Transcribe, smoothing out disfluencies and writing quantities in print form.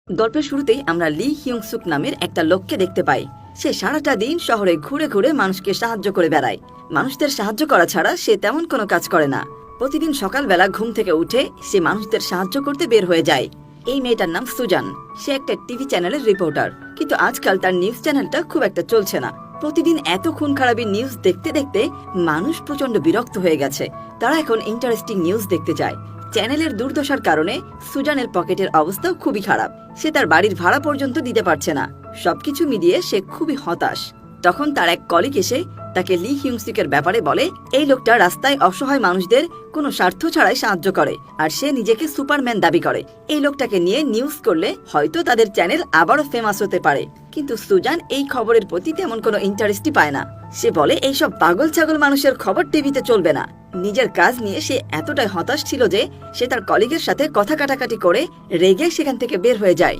গল্পের শুরুতেই আমরা লি হিউং সুক নামের একটা লোককে দেখতে পাই। সে সারাটা দিন শহরে ঘুরে ঘুরে মানুষকে সাহায্য করে বেড়ায়। মানুষদের সাহায্য করা ছাড়া সে তেমন কোনো কাজ করে না। প্রতিদিন সকালবেলা ঘুম থেকে উঠে সে মানুষদের সাহায্য করতে বের হয়ে যায়। এই মেয়েটার নাম সুজান। সে একটা টিভি চ্যানেলের রিপোর্টার, কিন্তু আজকাল তার নিউজ চ্যানেলটা খুব একটা চলছে না। প্রতিদিন এত খুন খারাপির নিউজ দেখতে দেখতে মানুষ প্রচন্ড বিরক্ত হয়ে গেছে। তারা এখন ইন্টারেস্টিং নিউজ দেখতে চায়। চ্যানেলের দুর্দশার কারণে সুজানের পকেটের অবস্থাও খুবই খারাপ। সে তার বাড়ির ভাড়া পর্যন্ত দিতে পারছে না। সবকিছু মিলিয়ে সে খুবই হতাশ। তখন তার এক কলিগ এসে তাকে লি হিউংসুকের ব্যাপারে বলে, এই লোকটা রাস্তায় অসহায় মানুষদের কোনো স্বার্থ ছাড়াই সাহায্য করে, আর সে নিজেকে সুপারম্যান দাবি করে। এই লোকটাকে নিয়ে নিউজ করলে হয়তো তাদের চ্যানেল আবারও ফেমাস হতে পারে। কিন্তু সুজান এই খবরের প্রতি তেমন কোনো ইন্টারেস্টই পায় না। সে বলে এইসব পাগল ছাগল মানুষের খবর টিভিতে চলবে না। নিজের কাজ নিয়ে সে এতটাই হতাশ ছিল যে সে তার কলিগের সাথে কথা কাটাকাটি করে রেগে সেখান থেকে বের হয়ে যায়।